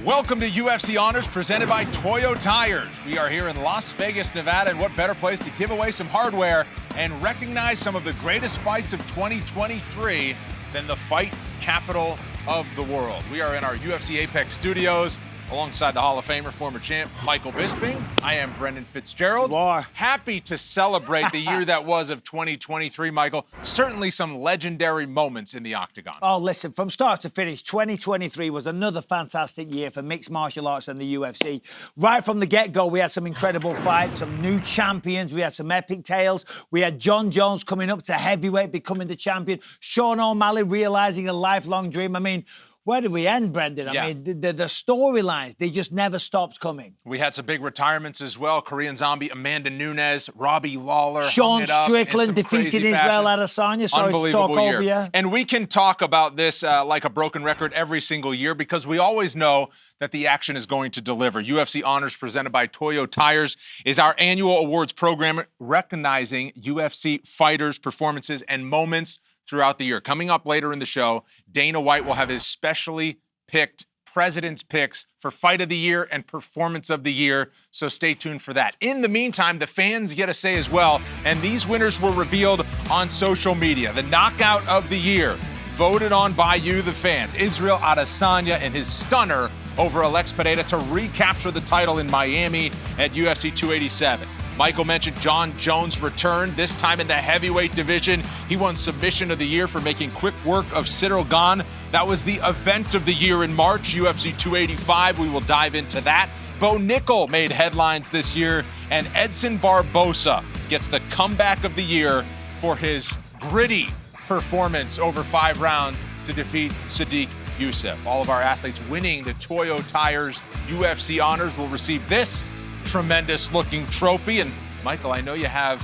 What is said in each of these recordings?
Welcome to UFC Honors presented by Toyo Tires. We are here in Las Vegas, Nevada, and what better place to give away some hardware and recognize some of the greatest fights of 2023 than the fight capital of the world. We are in our UFC Apex studios alongside the Hall of Famer, former champ, Michael Bisping. I am Brendan Fitzgerald. Happy to celebrate the year that was of 2023, Michael. Certainly some legendary moments in the octagon. Oh, listen, from start to finish, 2023 was another fantastic year for mixed martial arts and the UFC. Right from the get-go, we had some incredible fights, some new champions. We had some epic tales. We had Jon Jones coming up to heavyweight, becoming the champion. Sean O'Malley realizing a lifelong dream. I mean, where did we end, Brendan? I mean, the storylines, they just never stopped coming. We had some big retirements as well. Korean Zombie, Amanda Nunes, Robbie Lawler. Sean Strickland defeated Israel Adesanya. Sorry to talk over you. And we can talk about this like a broken record every single year because we always know that the action is going to deliver. UFC Honors presented by Toyo Tires is our annual awards program recognizing UFC fighters' performances and moments throughout the year. Coming up later in the show, Dana White will have his specially picked President's Picks for Fight of the Year and Performance of the Year, so stay tuned for that. In the meantime, the fans get a say as well, and these winners were revealed on social media. The Knockout of the Year, voted on by you, the fans. Israel Adesanya and his stunner over Alex Pereira to recapture the title in Miami at UFC 287. Michael mentioned Jon Jones' return, this time in the heavyweight division. He won Submission of the Year for making quick work of Fitzgerald. That was the event of the year in March, UFC 285. We will dive into that. Bo Nickel made headlines this year, and Edson Barbosa gets the comeback of the year for his gritty performance over 5 rounds to defeat Sadiq Youssef. All of our athletes winning the Toyo Tires UFC Honors will receive this tremendous looking trophy. And Michael, I know you have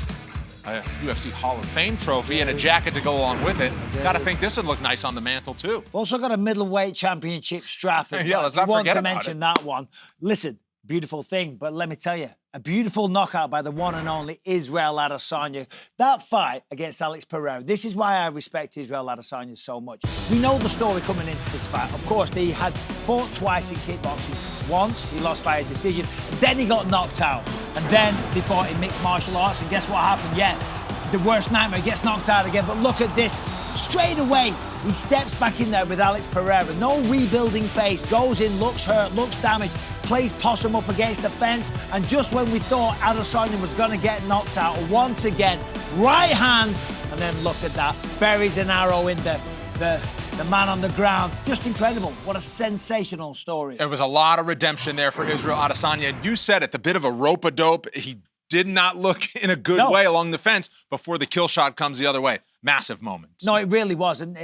a UFC Hall of Fame trophy and a jacket to go along with it. Gotta think this would look nice on the mantle too. We've also got a middleweight championship strap as yeah, well. let's not forget about mention that one. Listen, beautiful thing, but let me tell you, a beautiful knockout by the one and only Israel Adesanya. That fight against Alex Pereira, this is why I respect Israel Adesanya so much. We know the story coming into this fight. Of course, he had fought twice in kickboxing. Once, he lost by a decision. Then he got knocked out. And then they fought in mixed martial arts. And guess what happened? Yeah, the worst nightmare, gets knocked out again. But look at this. Straight away, he steps back in there with Alex Pereira. No rebuilding phase. Goes in, looks hurt, looks damaged. Plays possum up against the fence. And just when we thought Adesanya was going to get knocked out, once again, right hand. And then look at that. Buries an arrow in the man on the ground. Just incredible. What a sensational story. There was a lot of redemption there for Israel Adesanya. And you said it, the bit of a rope-a-dope. He did not look in a good way along the fence before the kill shot comes the other way. Massive moment. No, it really was. And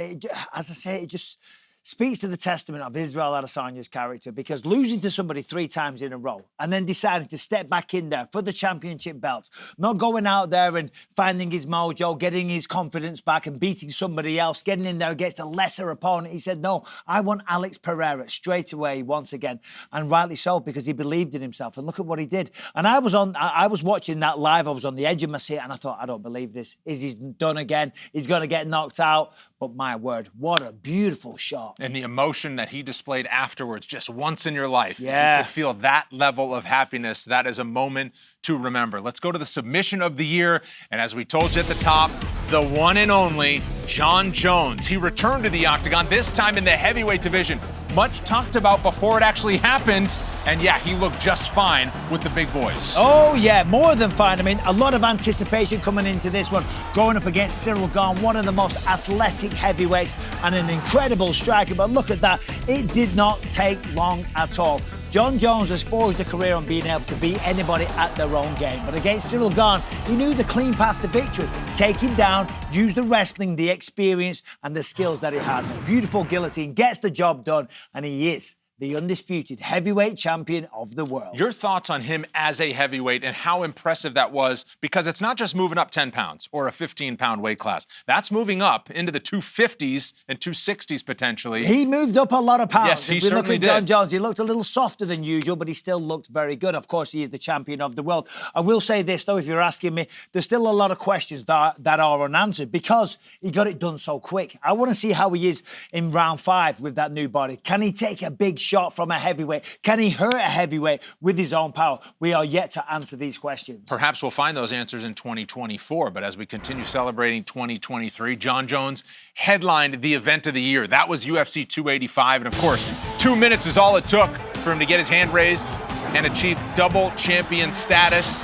as I say, it just speaks to the testament of Israel Adesanya's character, because losing to somebody 3 times in a row and then deciding to step back in there for the championship belt, not going out there and finding his mojo, getting his confidence back and beating somebody else, getting in there against a lesser opponent. He said, no, I want Alex Pereira straight away once again. And rightly so, because he believed in himself. And look at what he did. And I was watching that live. I was on the edge of my seat and I thought, I don't believe this. Is he done again? He's going to get knocked out. But my word, what a beautiful shot. And the emotion that he displayed afterwards, just once in your life. Yeah. You could feel that level of happiness. That is a moment to remember. Let's go to the submission of the year. And as we told you at the top, the one and only Jon Jones. He returned to the octagon, this time in the heavyweight division. Much talked about before it actually happened. And yeah, he looked just fine with the big boys. Oh yeah, more than fine. I mean, a lot of anticipation coming into this one. Going up against Fitzgerald, one of the most athletic heavyweights and an incredible striker. But look at that, it did not take long at all. Jon Jones has forged a career on being able to beat anybody at their own game. But against Fitzgerald, he knew the clean path to victory. Take him down, use the wrestling, the experience, and the skills that he has. A beautiful guillotine, gets the job done, and he is the undisputed heavyweight champion of the world. Your thoughts on him as a heavyweight and how impressive that was, because it's not just moving up 10 pounds or a 15-pound weight class. That's moving up into the 250s and 260s potentially. He moved up a lot of pounds. Yes, he certainly certainly did. Jon did. Jones, he looked a little softer than usual, but he still looked very good. Of course, he is the champion of the world. I will say this, though, if you're asking me, there's still a lot of questions that are unanswered because he got it done so quick. I want to see how he is in round 5 with that new body. Can he take a big shot from a heavyweight? Can he hurt a heavyweight with his own power? We are yet to answer these questions. Perhaps we'll find those answers in 2024, but as we continue celebrating 2023, Jon Jones headlined the event of the year. That was UFC 285, and of course, 2 minutes is all it took for him to get his hand raised and achieve double champion status.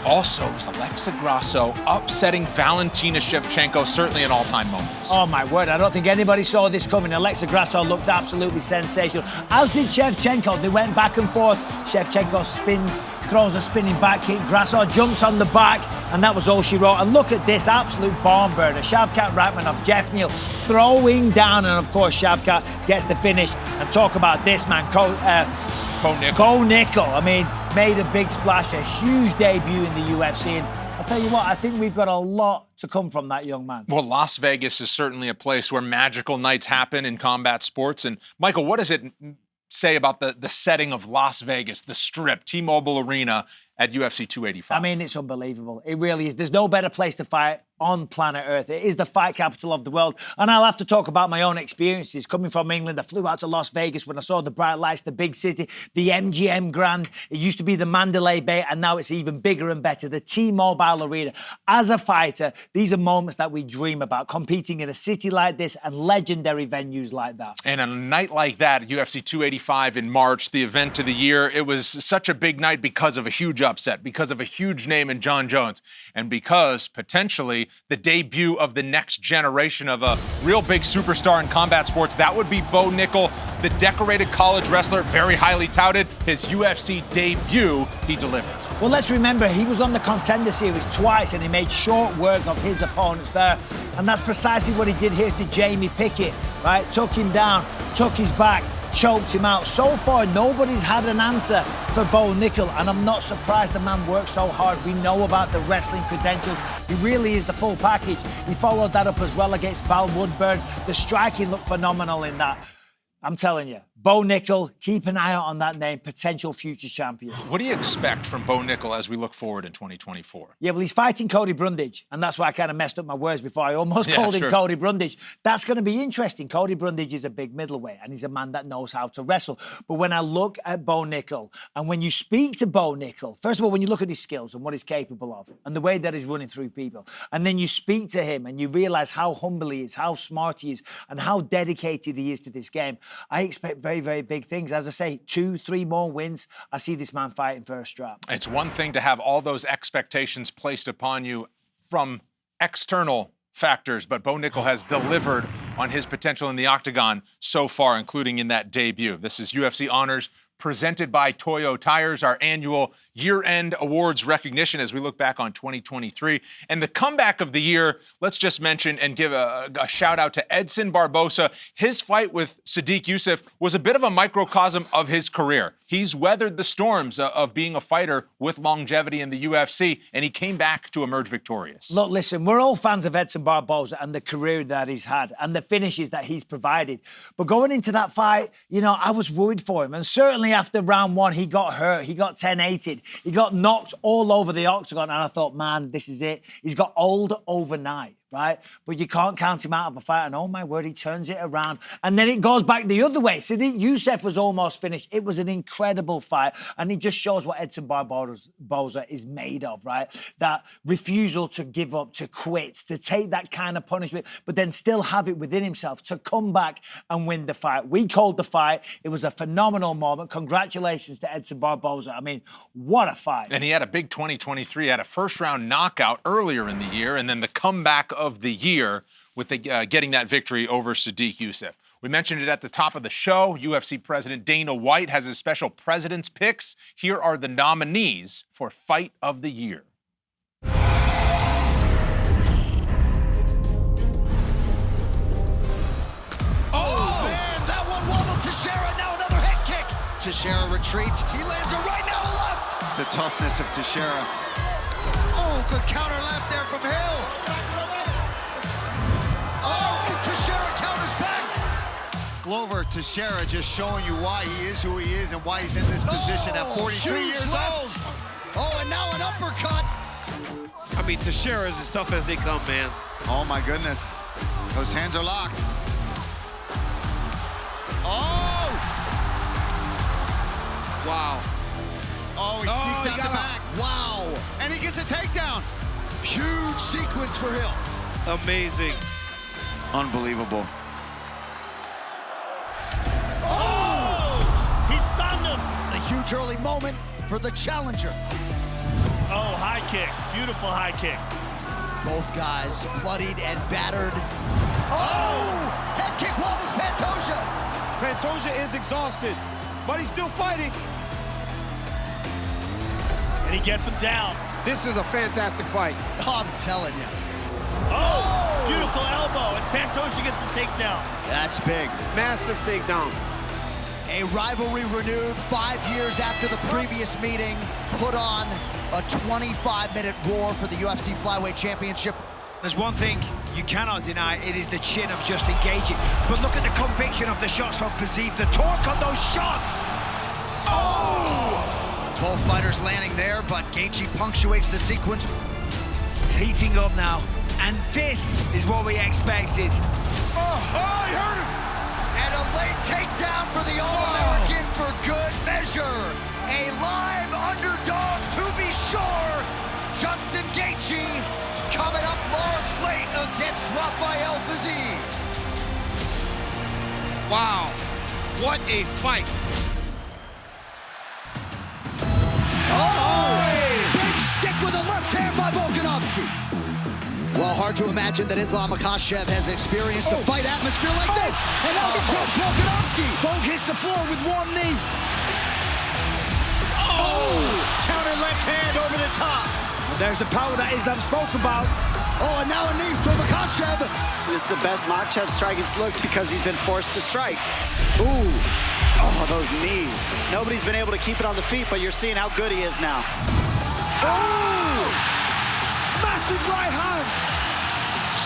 Also, it was Alexa Grasso upsetting Valentina Shevchenko, certainly an all-time moment. Oh, my word. I don't think anybody saw this coming. Alexa Grasso looked absolutely sensational, as did Shevchenko. They went back and forth. Shevchenko spins, throws a spinning back kick. Grasso jumps on the back, and that was all she wrote. And look at this absolute barn burner. Shavkat Rakhmonov, Jeff Neal throwing down, and of course, Shavkat gets the finish. And talk about this, man. Bo Nickel, I mean, made a big splash, a huge debut in the UFC. And I'll tell you what, I think we've got a lot to come from that young man. Well, Las Vegas is certainly a place where magical nights happen in combat sports. And Michael, what does it say about the setting of Las Vegas, the Strip, T-Mobile Arena at UFC 285? I mean, it's unbelievable. It really is. There's no better place to fight on planet Earth. It is the fight capital of the world. And I'll have to talk about my own experiences. Coming from England, I flew out to Las Vegas when I saw the bright lights, the big city, the MGM Grand. It used to be the Mandalay Bay, and now it's even bigger and better, the T-Mobile Arena. As a fighter, these are moments that we dream about, competing in a city like this and legendary venues like that. And a night like that, UFC 285 in March, the event of the year, it was such a big night because of a huge upset, because of a huge name in Jon Jones, and because potentially the debut of the next generation of a real big superstar in combat sports. That would be Bo Nickel, the decorated college wrestler, very highly touted. His UFC debut, he delivered. Well, let's remember, he was on the Contender Series twice, and he made short work of his opponents there. And that's precisely what he did here to Jamie Pickett, right? Took him down, took his back, choked him out. So far, nobody's had an answer for Bo Nickel, and I'm not surprised the man worked so hard. We know about the wrestling credentials. He really is the full package. He followed that up as well against Val Woodburn. The striking looked phenomenal in that. I'm telling you, Bo Nickel, keep an eye out on that name, potential future champion. What do you expect from Bo Nickel as we look forward in 2024? Yeah, well, he's fighting Cody Brundage, and that's why I kind of messed up my words before. I almost called him Cody Brundage. That's going to be interesting. Cody Brundage is a big middleweight, and he's a man that knows how to wrestle. But when I look at Bo Nickel, and when you speak to Bo Nickel, first of all, when you look at his skills and what he's capable of, and the way that he's running through people, and then you speak to him and you realize how humble he is, how smart he is, and how dedicated he is to this game, I expect very, very big things. As I say, 2-3 more wins. I see this man fighting for a strap. It's one thing to have all those expectations placed upon you from external factors, but Bo Nickel has delivered on his potential in the octagon so far, including in that debut. This is UFC Honors presented by Toyo Tires, our annual year-end awards recognition as we look back on 2023. And the comeback of the year, let's just mention and give a shout-out to Edson Barbosa. His fight with Sadiq Youssef was a bit of a microcosm of his career. He's weathered the storms of being a fighter with longevity in the UFC, and he came back to emerge victorious. Look, listen, we're all fans of Edson Barbosa and the career that he's had and the finishes that he's provided. But going into that fight, you know, I was worried for him. And certainly after round one, he got hurt. He got 10-8'd. He got knocked all over the octagon. And I thought, man, this is it. He's got old overnight, right? But you can't count him out of a fight. And oh, my word, he turns it around. And then it goes back the other way. Sadiq Youssef was almost finished. It was an incredible fight. And it just shows what Edson Barbosa is made of, right? That refusal to give up, to quit, to take that kind of punishment, but then still have it within himself to come back and win the fight. We called the fight. It was a phenomenal moment. Congratulations to Edson Barbosa. I mean, what a fight. And he had a big 2023, had a first-round knockout earlier in the year, and then the comeback of the year with getting that victory over Sadiq Youssef. We mentioned it at the top of the show. UFC President Dana White has his special president's picks. Here are the nominees for Fight of the Year. Oh, man, that one wobbled Teixeira. Now another head kick. Teixeira retreats. He lands it right now left. The toughness of Teixeira. Oh, good counter left there from Hill. Oh, Teixeira counters back. Glover Teixeira just showing you why he is who he is and why he's in this position at 43 years old. Oh, and now an uppercut. I mean, Teixeira is as tough as they come, man. Oh, my goodness. Those hands are locked. Oh! Wow. Oh, he sneaks out the back. Wow. And he gets a takedown. Huge sequence for him. Amazing. Unbelievable. Oh! He stunned him. A huge early moment for the challenger. Oh, high kick. Beautiful high kick. Both guys bloodied and battered. Oh! Head kick wobbles Pantoja. Pantoja is exhausted, but he's still fighting. And he gets him down. This is a fantastic fight. Oh, I'm telling you. Oh! Beautiful elbow, and Pantoja gets the takedown. That's big. Massive takedown. A rivalry renewed 5 years after the previous meeting. Put on a 25-minute war for the UFC Flyweight Championship. There's one thing you cannot deny, it is the chin of just engaging. But look at the conviction of the shots from Perceived, the torque on those shots. Oh! Both fighters landing there, but Gaethje punctuates the sequence. It's heating up now, and this is what we expected. Oh, he hurt him. And a late takedown for the All-American for good measure. A live underdog to be sure. Justin Gaethje coming up large late against Rafael Fiziev. Wow. What a fight. Oh! Big stick with a left hand by Volkanovski. Well, hard to imagine that Islam Makhachev has experienced a fight atmosphere like this. And now he drops Volkanovski. Volk hits the floor with one knee. Oh! Counter left hand over the top. Well, there's the power that Islam spoke about. Oh, and now a knee from Makhachev. This is the best Makhachev striking's looked because he's been forced to strike. Ooh. Oh, those knees. Nobody's been able to keep it on the feet, but you're seeing how good he is now. Oh! Massive right hand.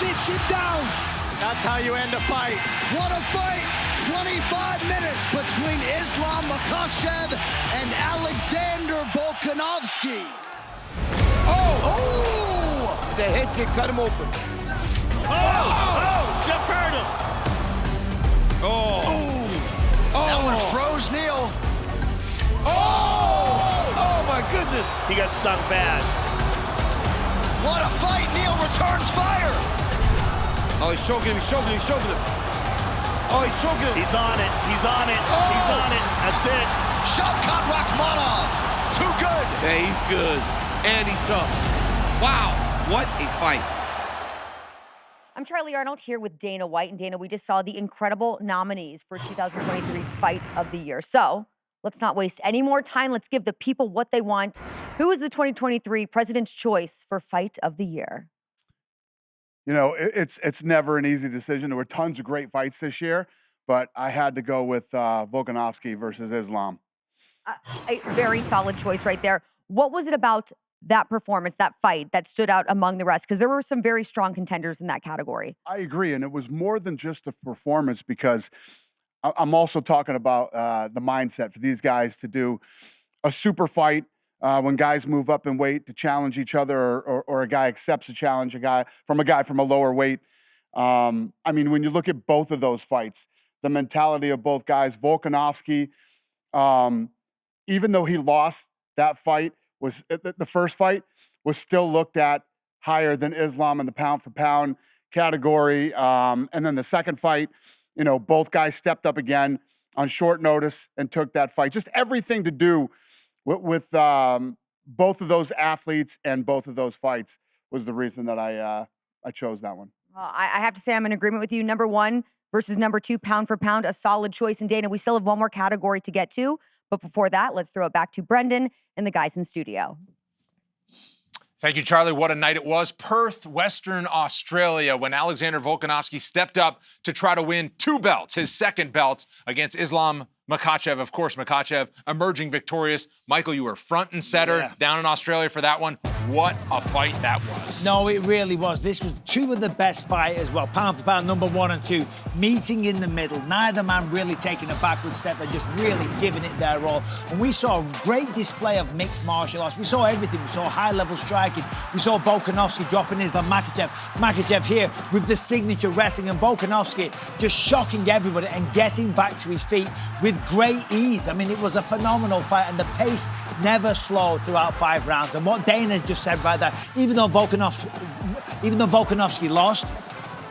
Sits him down. That's how you end a fight. What a fight! 25 minutes between Islam Makhachev and Alexander Volkanovski. Oh! The head kick cut him open. Oh! Deferred him. Ooh! That one froze Neil. Oh, my goodness. He got stung bad. What a fight! Neil returns fire. Oh, he's choking him, he's choking him, he's choking him. Oh, he's choking him. He's on it. He's on it. Oh. He's on it. That's it. Shavkat Rakhmonov. Too good. Yeah, he's good. And he's tough. Wow, what a fight. I'm Charlie Arnold here with Dana White. And Dana, we just saw the incredible nominees for 2023's Fight of the Year. So let's not waste any more time. Let's give the people what they want. Who is the 2023 President's Choice for Fight of the Year? You know, it's never an easy decision. There were tons of great fights this year, but I had to go with Volkanovski versus Islam. A very solid choice right there. What was it about that performance, that fight, that stood out among the rest? Because there were some very strong contenders in that category. I agree, and it was more than just the performance because I'm also talking about the mindset for these guys to do a super fight. When guys move up in weight to challenge each other, or a guy accepts a challenge, a guy from a lower weight. I mean, when you look at both of those fights, the mentality of both guys, Volkanovski, even though he lost that fight, was the first fight was still looked at higher than Islam in the pound for pound category. And then the second fight, you know, both guys stepped up again on short notice and took that fight. Just everything to do with both of those athletes and both of those fights was the reason that I chose that one. Well, I have to say I'm in agreement with you. Number 1 versus number 2, pound for pound, a solid choice. And Dana, we still have one more category to get to. But before that, let's throw it back to Brendan and the guys in studio. Thank you, Charlie. What a night it was. Perth, Western Australia, when Alexander Volkanovski stepped up to try to win 2 belts, his second belt against Islam Makhachev. Of course, Makhachev emerging victorious. Michael, you were front and center down in Australia for that one. What a fight that was. No, it really was. This was 2 of the best fighters. Well, pound for pound, number 1 and 2, meeting in the middle. Neither man really taking a backward step. They're just really giving it their all. And we saw a great display of mixed martial arts. We saw everything. We saw high-level striking. We saw Volkanovski dropping Islam Makhachev. Makhachev here with the signature wrestling. And Volkanovski just shocking everybody and getting back to his feet with with great ease. I mean, it was a phenomenal fight, and the pace never slowed throughout 5 rounds. And what Dana just said right there, even though Volkanovski lost,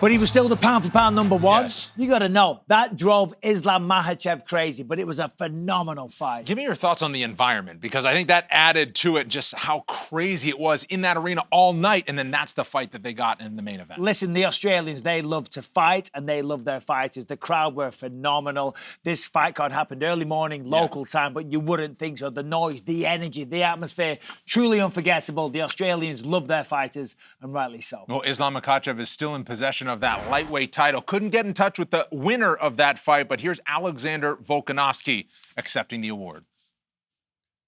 but he was still the pound-for-pound number 1. Yes. You got to know, that drove Islam Makhachev crazy, but it was a phenomenal fight. Give me your thoughts on the environment, because I think that added to it just how crazy it was in that arena all night, and then that's the fight that they got in the main event. Listen, the Australians, they love to fight, and they love their fighters. The crowd were phenomenal. This fight card happened early morning, local time, but you wouldn't think so. The noise, the energy, the atmosphere, truly unforgettable. The Australians love their fighters, and rightly so. Well, Islam Makhachev is still in possession of that lightweight title. Couldn't get in touch with the winner of that fight, but here's Alexander Volkanovski accepting the award.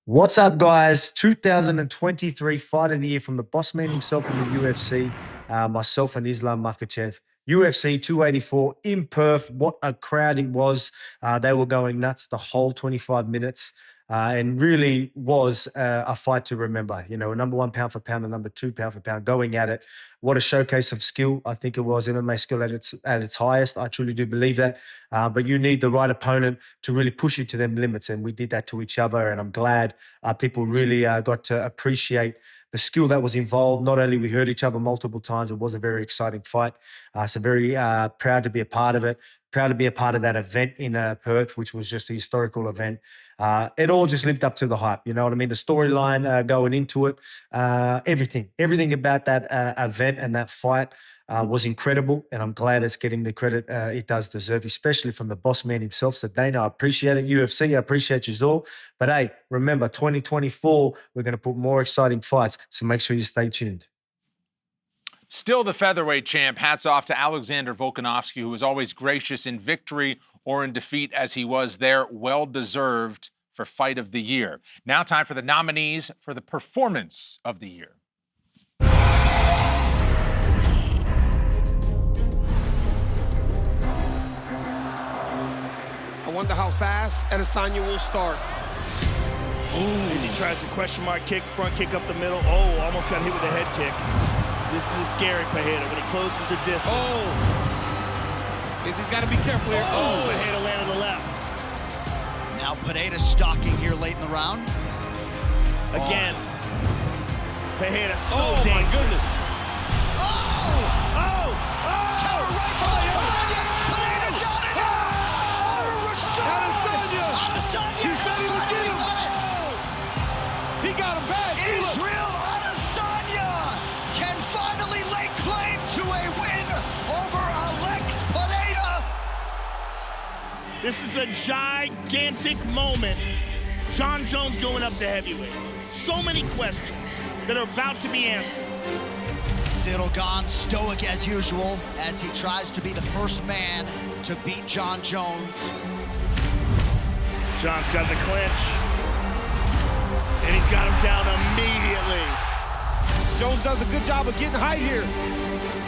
What's up, guys? 2023 Fight of the Year from the boss man himself in the UFC, myself and Islam Makhachev. UFC 284 in Perth. What a crowd it was. They were going nuts the whole 25 minutes. And really was a fight to remember. You know, a number 1 pound for pound and number 2 pound for pound going at it. What a showcase of skill. I think it was MMA skill at its highest. I truly do believe that. But you need the right opponent to really push you to them limits. And we did that to each other. And I'm glad people really got to appreciate the skill that was involved. Not only we heard each other multiple times, it was a very exciting fight. So very proud to be a part of it. Proud to be a part of that event in Perth, which was just a historical event. It all just lived up to the hype. You know what I mean? The storyline going into it, everything about that event and that fight was incredible. And I'm glad it's getting the credit it does deserve, especially from the boss man himself. So Dana, I appreciate it. UFC, I appreciate you all. But hey, remember, 2024, we're going to put more exciting fights. So make sure you stay tuned. Still the featherweight champ. Hats off to Alexander Volkanovski, who was always gracious in victory or in defeat as he was there. Well-deserved for Fight of the Year. Now time for the nominees for the Performance of the Year. I wonder how fast Adesanya will start. As he tries a question mark kick, front kick up the middle. Oh, almost got hit with a head kick. This is the scary Pereira when he closes the distance. Oh! Izzy's got to be careful here. Oh, Pereira landed the left. Now Pineda stalking here late in the round. Again. Pereira so Oh, dangerous. my goodness. Counter right from Adesanya. Pineda down and out. Order restored. Adesanya! Adesanya He said he would has get finally him. done it. He got him back. Israel Adesanya can finally lay claim to a win over Alex Pineda. This is a gigantic moment. John Jones going up to heavyweight. So many questions that are about to be answered. Cyril Gane stoic as usual as he tries to be the first man to beat John Jones. John's got the clinch. And he's got him down immediately. Jones does a good job of getting height here.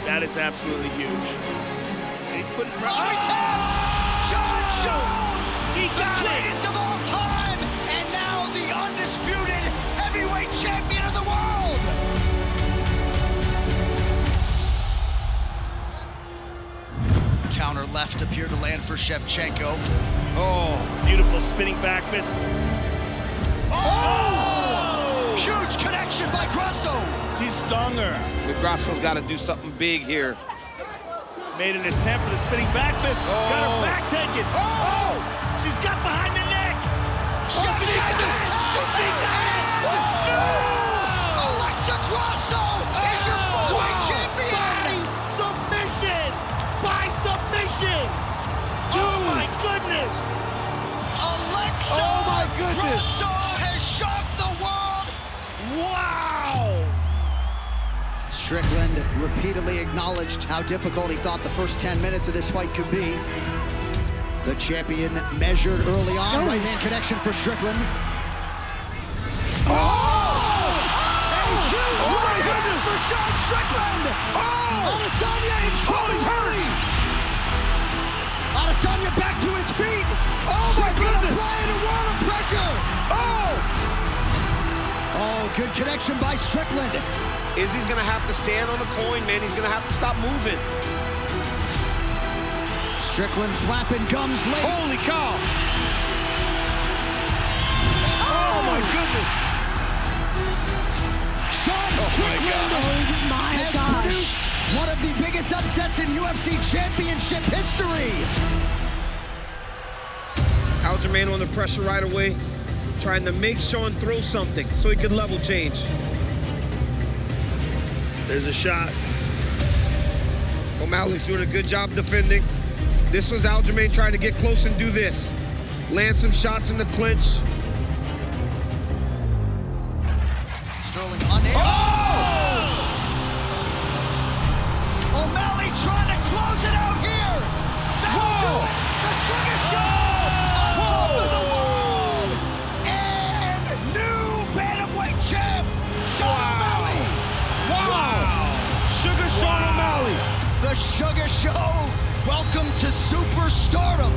That is absolutely huge. And he's putting pressure. Oh, he tapped! John Jones, He the got it. greatest of all time, and now the undisputed heavyweight champion of the world. Counter left appeared to land for Shevchenko. Oh, Beautiful spinning back fist. Oh! Huge connection by Grasso. He stung her. Grasso's got to do something big here. Made an attempt for the spinning back fist. Got her Oh. back taken. Oh! She's got behind the neck. Shevchenko tapped, and no! Alexa Grasso is your flyweight champion. Submission! By submission! Oh my goodness! Alexa Oh, my goodness. Grasso has shocked the world. Wow! Strickland repeatedly acknowledged how difficult he thought the first 10 minutes of this fight could be. The champion measured early on. Right hand connection for Strickland. Oh! A huge right hand for Sean Strickland. Adesanya in trouble. Adesanya back to his feet. Oh, my Strickland goodness. applying a world of pressure. Oh! Oh, good connection by Strickland. Izzy's going to have to stand on the coin, man. He's going to have to stop moving. Strickland flapping gums late. Holy cow! in UFC Championship history. Aljamain on the pressure right away, trying to make Sean throw something so he could level change. There's a shot. O'Malley's doing a good job defending. This was Aljamain trying to get close and do this. Land some shots in the clinch. Sterling unable. Oh! O'Malley trying to close it out here. That'll do it. The Sugar Show on top of the world. And new bantamweight champ, Sean O'Malley. Wow! Sugar Sean O'Malley. The Sugar Show. Welcome to superstardom.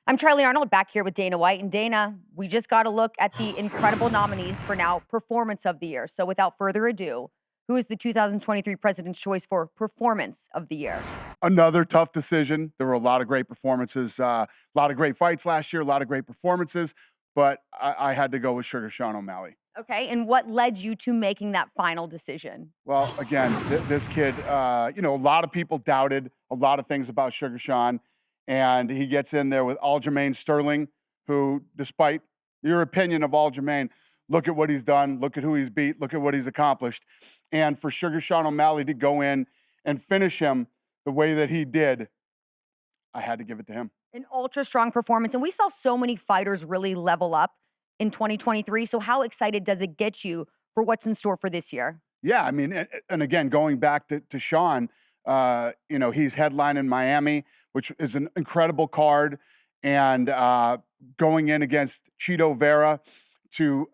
I'm Charlie Arnold, back here with Dana White. And Dana, we just got a look at the incredible nominees for now Performance of the Year. So without further ado, who is the 2023 President's Choice for Performance of the Year? Another tough decision. There were a lot of great performances, a lot of great fights last year, a lot of great performances, but I had to go with Sugar Sean O'Malley. Okay, and what led you to making that final decision? Well, again, this kid, a lot of people doubted a lot of things about Sugar Sean, and he gets in there with Aljamain Sterling, who, despite your opinion of Aljamain, look at what he's done, look at who he's beat, look at what he's accomplished. And for Sugar Sean O'Malley to go in and finish him the way that he did, I had to give it to him. An ultra strong performance, and we saw so many fighters really level up in 2023. So how excited does it get you for what's in store for this year? Yeah, I mean, and again, going back to Sean, he's headlining Miami, which is an incredible card, and going in against Chito Vera to,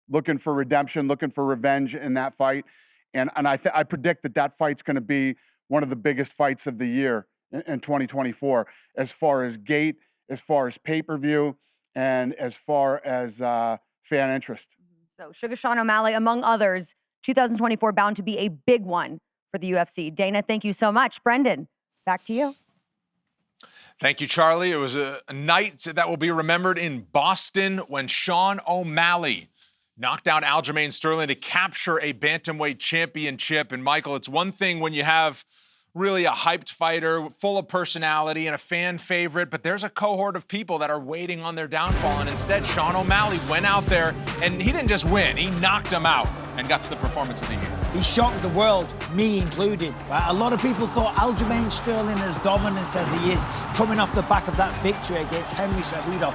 looking for redemption, looking for revenge in that fight. And I predict that fight's going to be one of the biggest fights of the year in 2024, as far as gate, as far as pay-per-view, and as far as fan interest. So Sugar Sean O'Malley, among others, 2024 bound to be a big one for the UFC. Dana, thank you so much. Brendan, back to you. Thank you, Charlie. It was a night that will be remembered in Boston when Sean O'Malley knocked out Aljamain Sterling to capture a bantamweight championship. And Michael, it's one thing when you have really a hyped fighter, full of personality and a fan favorite, but there's a cohort of people that are waiting on their downfall. And instead, Sean O'Malley went out there and he didn't just win, he knocked him out and got to the Performance of the Year. He shocked the world, me included. Right? A lot of people thought Aljamain Sterling, as dominant as he is, coming off the back of that victory against Henry Cejudo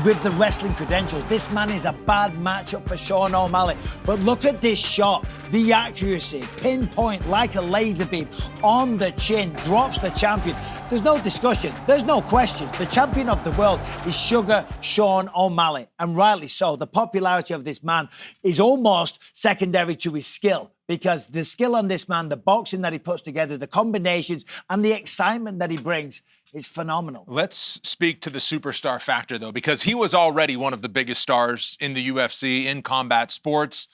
with the wrestling credentials, this man is a bad matchup for Sean O'Malley. But look at this shot, the accuracy, pinpoint like a laser beam on the chin, drops the champion. There's no discussion, there's no question. The champion of the world is Sugar Sean O'Malley, and rightly so. The popularity of this man is almost secondary to his skill, because the skill on this man, the boxing that he puts together, the combinations, and the excitement that he brings is phenomenal. Let's speak to the superstar factor, though, because he was already one of the biggest stars in the UFC, in combat sports.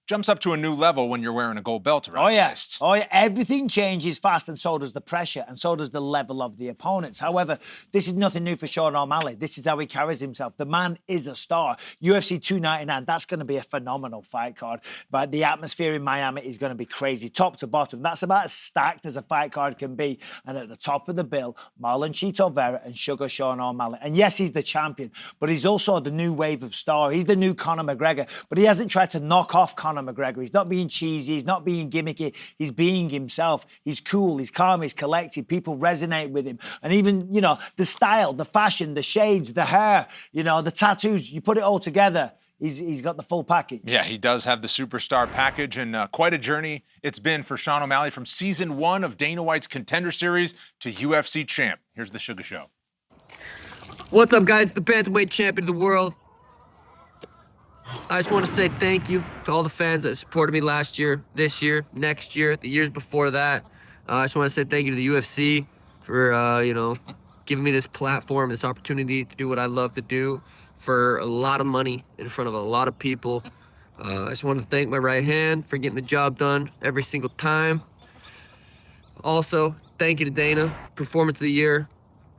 Jumps up to a new level when you're wearing a gold belt around your wrist. Oh, yeah. Everything changes fast, and so does the pressure, and so does the level of the opponents. However, this is nothing new for Sean O'Malley. This is how he carries himself. The man is a star. UFC 299, that's going to be a phenomenal fight card. But the atmosphere in Miami is going to be crazy, top to bottom. That's about as stacked as a fight card can be. And at the top of the bill, Marlon Chito Vera and Sugar Sean O'Malley. And yes, he's the champion, but he's also the new wave of star. He's the new Conor McGregor, but he hasn't tried to knock off Conor McGregor. He's not being cheesy. He's not being gimmicky. He's being himself. He's cool. He's calm. He's collected. People resonate with him. And even, the style, the fashion, the shades, the hair, the tattoos, you put it all together. He's got the full package. Yeah, he does have the superstar package, and quite a journey it's been for Sean O'Malley from season 1 of Dana White's Contender Series to UFC champ. Here's the Sugar Show. What's up, guys? The bantamweight champion of the world. I just want to say thank you to all the fans that supported me last year, this year, next year, the years before that. I just want to say thank you to the UFC for, giving me this platform, this opportunity to do what I love to do for a lot of money in front of a lot of people. I just want to thank my right hand for getting the job done every single time. Also, thank you to Dana, Performance of the Year.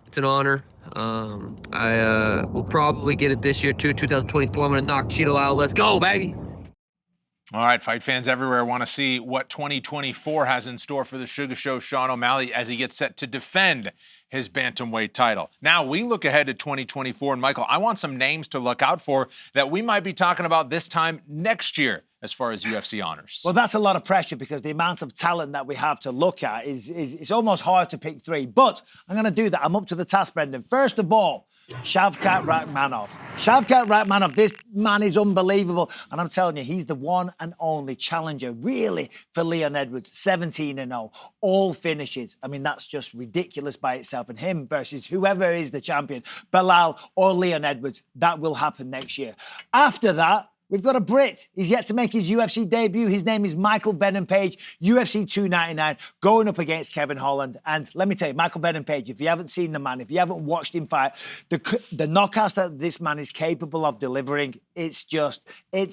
It's an honor. I will probably get it this year too, 2024. I'm gonna knock Chito out. Let's go, baby. All right, fight fans everywhere want to see what 2024 has in store for the Sugar Show Sean O'Malley as he gets set to defend his bantamweight title. Now, we look ahead to 2024, and Michael, I want some names to look out for that we might be talking about this time next year as far as UFC honors. Well, that's a lot of pressure because the amount of talent that we have to look at is it's almost hard to pick three. But I'm going to do that. I'm up to the task, Brendan. First of all, Shavkat Rakhmonov. Shavkat Rakhmonov, this man is unbelievable. And I'm telling you, he's the one and only challenger, really, for Leon Edwards. 17-0, all finishes. I mean, that's just ridiculous by itself. And him versus whoever is the champion, Belal or Leon Edwards, that will happen next year. After that, we've got a Brit. He's yet to make his UFC debut. His name is Michael Venom Page, UFC 299, going up against Kevin Holland. And let me tell you, Michael Venom Page, if you haven't seen the man, if you haven't watched him fight, the knockouts that this man is capable of delivering, it's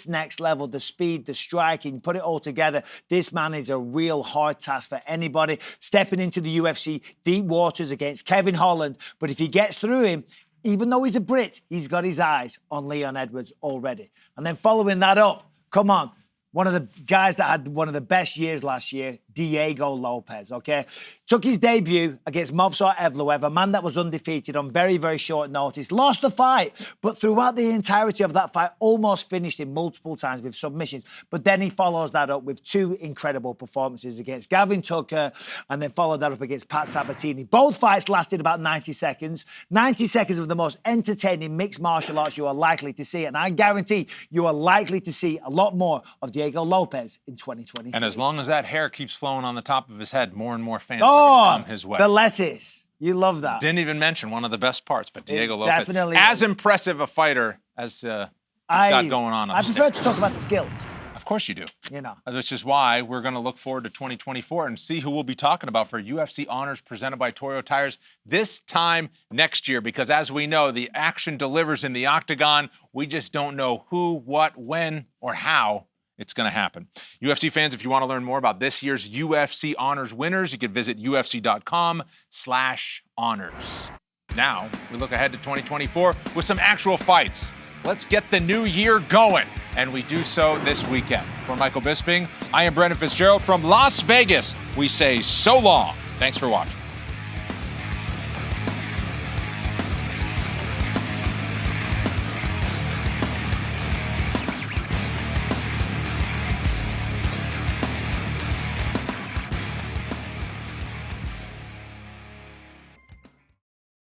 next level. The speed, the striking, put it all together. This man is a real hard task for anybody stepping into the UFC deep waters against Kevin Holland. But if he gets through him, even though he's a Brit, he's got his eyes on Leon Edwards already. And then following that up, come on, one of the guys that had one of the best years last year, Diego Lopez, okay? Took his debut against Movsar Evloev, a man that was undefeated on very, very short notice. Lost the fight, but throughout the entirety of that fight, almost finished him multiple times with submissions. But then he follows that up with two incredible performances against Gavin Tucker and then followed that up against Pat Sabatini. Both fights lasted about 90 seconds. 90 seconds of the most entertaining mixed martial arts you are likely to see. And I guarantee you are likely to see a lot more of Diego Lopez in 2023. And as long as that hair keeps flowing on the top of his head, more and more fans are going to come his way. The lettuce. You love that. Didn't even mention one of the best parts, but Diego Lopez, definitely as is. impressive a fighter as he's got going on. I prefer to talk about the skills. Of course you do. You know. Which is why we're going to look forward to 2024 and see who we'll be talking about for UFC honors presented by Toyo Tires this time next year. Because as we know, the action delivers in the octagon. We just don't know who, what, when, or how it's going to happen. UFC fans, if you want to learn more about this year's UFC honors winners, you can visit UFC.com/honors. Now, we look ahead to 2024 with some actual fights. Let's get the new year going, and we do so this weekend. For Michael Bisping, I am Brendan Fitzgerald from Las Vegas. We say so long. Thanks for watching.